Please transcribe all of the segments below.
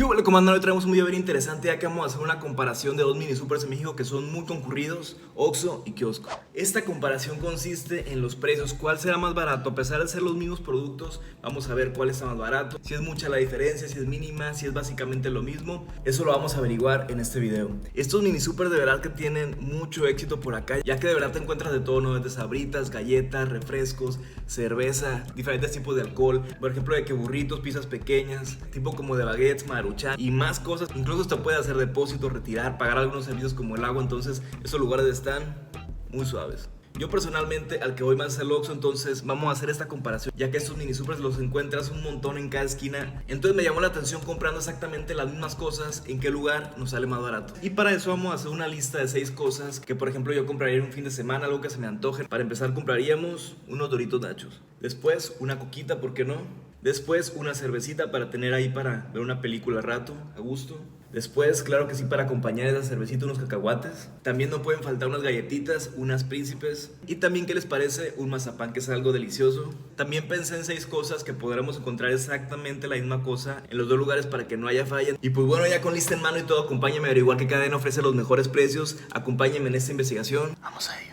¿Qué hubo, comandante? Hoy traemos un video bien interesante ya que vamos a hacer una comparación de dos mini supers en México que son muy concurridos, Oxxo y Kiosco. Esta comparación consiste en los precios, cuál será más barato. A pesar de ser los mismos productos, vamos a ver cuál está más barato, si es mucha la diferencia, si es mínima, si es básicamente lo mismo. Eso lo vamos a averiguar en este video. Estos mini supers de verdad que tienen mucho éxito por acá, ya que de verdad te encuentras de todo, ¿no? Desde sabritas, galletas, refrescos, cerveza, diferentes tipos de alcohol, por ejemplo de que burritos, pizzas pequeñas, tipo como de baguettes, maruchan y más cosas. Incluso hasta puede hacer depósitos, retirar, pagar algunos servicios como el agua. Entonces esos lugares están muy suaves. Yo personalmente al que voy más es el Oxxo, entonces vamos a hacer esta comparación, ya que estos mini supers los encuentras un montón en cada esquina. Entonces me llamó la atención comprando exactamente las mismas cosas, en qué lugar nos sale más barato. Y para eso vamos a hacer una lista de 6 cosas que por ejemplo yo compraría en un fin de semana, algo que se me antoje. Para empezar compraríamos unos Doritos Nachos, después una coquita, ¿por qué no? Después una cervecita para tener ahí para ver una película a rato, a gusto. Después, claro que sí, para acompañar esa cervecita, unos cacahuates. También no pueden faltar unas galletitas, unas príncipes. Y también, ¿qué les parece? Un mazapán, que es algo delicioso. También pensé en 6 cosas que podremos encontrar exactamente la misma cosa en los dos lugares para que no haya falla. Y pues bueno, ya con lista en mano y todo, acompáñenme a averiguar qué cadena ofrece los mejores precios. Acompáñenme en esta investigación. Vamos a ello.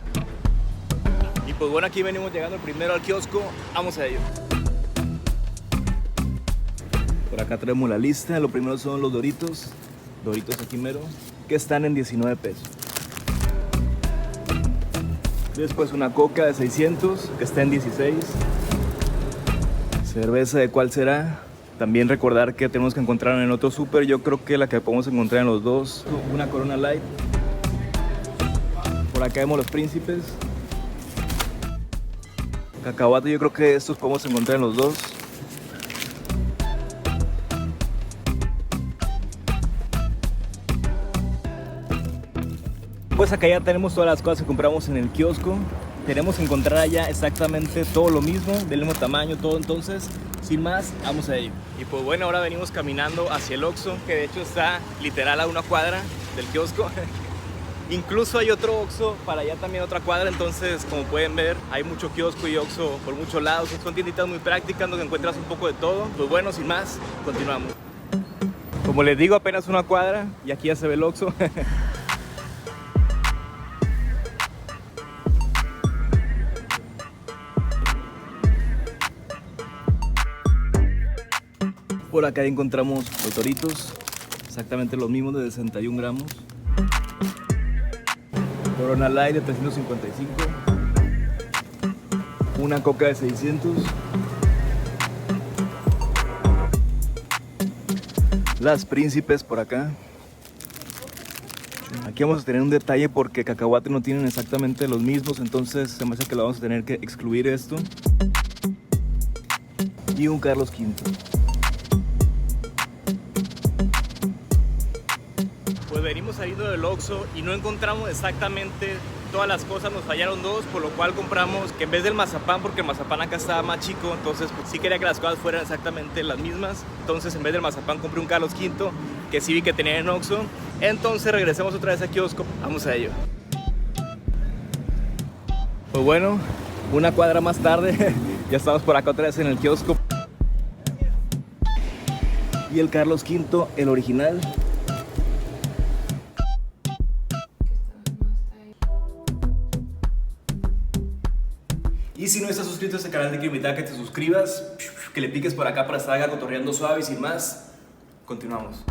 Y pues bueno, aquí venimos llegando primero al kiosco. Vamos a ello. Por acá traemos la lista. Lo primero son los Doritos aquí mero, que están en 19 pesos. Después una coca de 600, que está en 16. Cerveza, ¿de cuál será? También recordar que tenemos que encontrar en el otro súper. Yo creo que la que podemos encontrar en los dos. Una Corona Light. Por acá vemos los príncipes. Cacahuate, yo creo que estos podemos encontrar en los dos. Pues acá ya tenemos todas las cosas que compramos en el kiosco. Tenemos que encontrar allá exactamente todo lo mismo, del mismo tamaño, todo. Entonces, sin más, vamos a ello. Y pues bueno, ahora venimos caminando hacia el Oxxo, que de hecho está literal a una cuadra del kiosco. Incluso hay otro Oxxo para allá también, otra cuadra. Entonces, como pueden ver, hay mucho kiosco y Oxxo por muchos lados. Son tienditas muy prácticas donde encuentras un poco de todo. Pues bueno, sin más, continuamos. Como les digo, apenas una cuadra y aquí ya se ve el Oxxo. Por acá encontramos los Doritos, exactamente los mismos de 61 gramos. Corona Light de 355. Una coca de 600. Las príncipes por acá. Aquí vamos a tener un detalle porque cacahuate no tienen exactamente los mismos, entonces se me hace que lo vamos a tener que excluir esto. Y un Carlos V. Pues venimos saliendo del Oxxo y no encontramos exactamente todas las cosas, nos fallaron 2, por lo cual compramos que en vez del mazapán, porque el mazapán acá estaba más chico, entonces pues, sí quería que las cosas fueran exactamente las mismas. Entonces en vez del mazapán compré un Carlos V, que sí vi que tenía en Oxxo. Entonces regresamos otra vez a kiosco, vamos a ello. Pues bueno, una cuadra más tarde, ya estamos por acá otra vez en el kiosco. Y el Carlos V, el original. Y si no estás suscrito a este canal, te quiero invitar a que te suscribas, que le piques por acá para estar acá cotorreando suave. Y sin más, continuamos.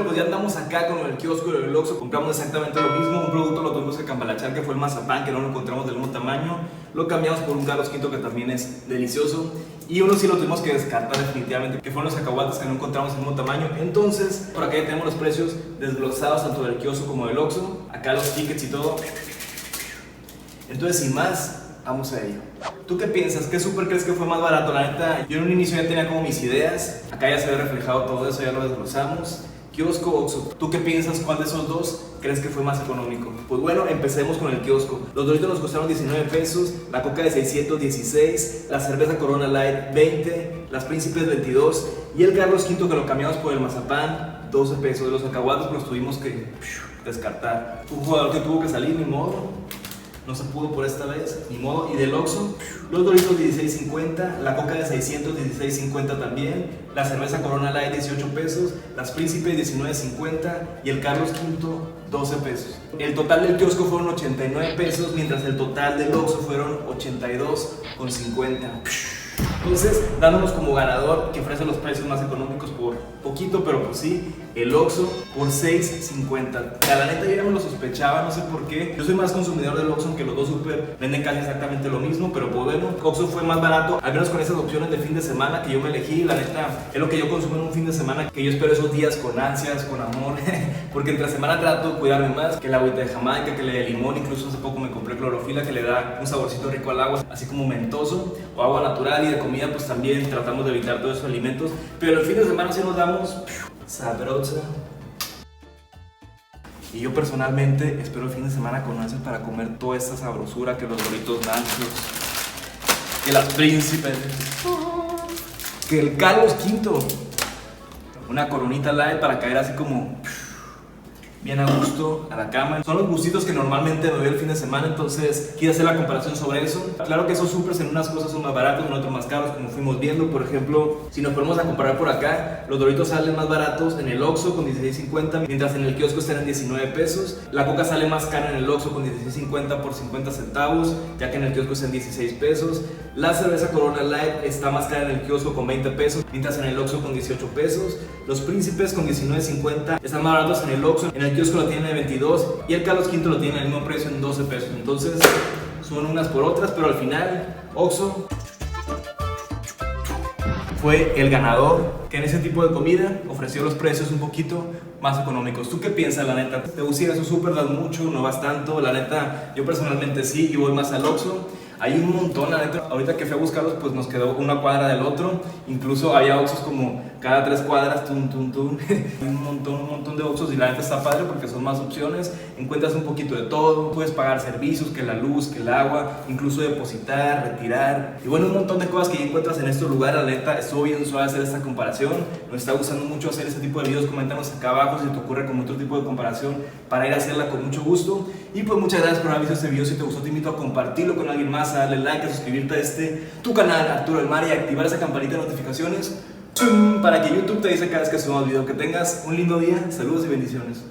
Pues ya andamos acá con el kiosco del Oxxo, compramos exactamente lo mismo, un producto lo tuvimos que cambalachar, que fue el mazapán, que no lo encontramos del mismo tamaño, lo cambiamos por un Carlos V, que también es delicioso, y uno sí lo tuvimos que descartar definitivamente, que fueron los cacahuates, que no encontramos del mismo tamaño. Entonces, por acá ya tenemos los precios desglosados tanto del kiosco como del Oxxo, acá los tickets y todo. Entonces, sin más, vamos a ello. ¿Tú qué piensas? ¿Qué súper crees que fue más barato? La neta, yo en un inicio ya tenía como mis ideas, acá ya se ve reflejado todo eso, ya lo desglosamos. Kiosco, Oxxo. ¿Tú qué piensas? ¿Cuál de esos dos crees que fue más económico? Pues bueno, empecemos con el kiosco. Los Doritos nos costaron 19 pesos, la coca de 616, la cerveza Corona Light 20, las príncipes 22 Y el Carlos V que lo cambiamos por el mazapán, 12 pesos. De los cacahuates pues los tuvimos que descartar. Un jugador que tuvo que salir, ni modo. No se pudo por esta vez, ni modo. Y del Oxxo, los Doritos 16.50, la Coca de 600 16.50 también, la cerveza Corona Light 18 pesos, las Príncipes 19.50 y el Carlos V 12 pesos. El total del kiosco fueron 89 pesos, mientras el total del Oxxo fueron 82.50. Entonces, dándonos como ganador que ofrece los precios más económicos por poquito, pero pues sí, el Oxxo por 6.50. La neta yo ya me lo sospechaba, no sé por qué. Yo soy más consumidor del Oxxo, aunque los dos super venden casi exactamente lo mismo, pero pues bueno, Oxxo fue más barato, al menos con esas opciones de fin de semana que yo me elegí. La neta es lo que yo consumo en un fin de semana, que yo espero esos días con ansias, con amor, porque entre semana trato de cuidarme más, que el agüita de Jamaica, que le de limón, incluso hace poco me compré clorofila que le da un saborcito rico al agua, así como mentoso, o agua natural. Y de comida pues también tratamos de evitar todos esos alimentos, pero el fin de semana sí nos damos sabrosa. Y yo personalmente espero el fin de semana con ansias para comer toda esta sabrosura, que los Doritos Nachos, que las Príncipes, que el Carlos V, una Coronita Light para caer así como bien a gusto a la cama. Son los gustitos que normalmente me doy el fin de semana, entonces quiero hacer la comparación sobre eso. Claro que esos supers en unas cosas son más baratos, en otras más caros, como fuimos viendo. Por ejemplo, si nos ponemos a comparar por acá, los Doritos salen más baratos en el Oxxo con 16.50, mientras en el kiosco están en 19 pesos. La Coca sale más cara en el Oxxo con 16.50 por 50 centavos, ya que en el kiosco está en 16 pesos. La cerveza Corona Light está más cara en el kiosco con 20 pesos, mientras en el Oxxo con 18 pesos. Los Príncipes con 19.50 están más baratos en el Oxxo, en el kiosco lo tiene de 22 y el Carlos V lo tiene al mismo precio en 12 pesos. Entonces son unas por otras, pero al final Oxxo fue el ganador, que en ese tipo de comida ofreció los precios un poquito más económicos. ¿Tú qué piensas, la neta? ¿Te gusta ir a esos súper? ¿Das mucho? ¿No vas tanto? La neta, yo personalmente sí, yo voy más al Oxxo. Hay un montón, la neta. Ahorita que fui a buscarlos, pues nos quedó una cuadra del otro. Incluso había Oxxos como cada 3 cuadras, un montón de Oxxos, y la neta está padre porque son más opciones. Encuentras un poquito de todo. Puedes pagar servicios, que la luz, que el agua, incluso depositar, retirar. Y bueno, un montón de cosas que ya encuentras en estos lugares. La neta, estuvo bien suave hacer esta comparación. Nos está gustando mucho hacer este tipo de videos. Coméntanos acá abajo si te ocurre como otro tipo de comparación para ir a hacerla con mucho gusto. Y pues muchas gracias por haber visto este video. Si te gustó, te invito a compartirlo con alguien más, a darle like, a suscribirte a tu canal Arturo del Mar y a activar esa campanita de notificaciones para que YouTube te avise cada vez que subamos video. Que tengas un lindo día, saludos y bendiciones.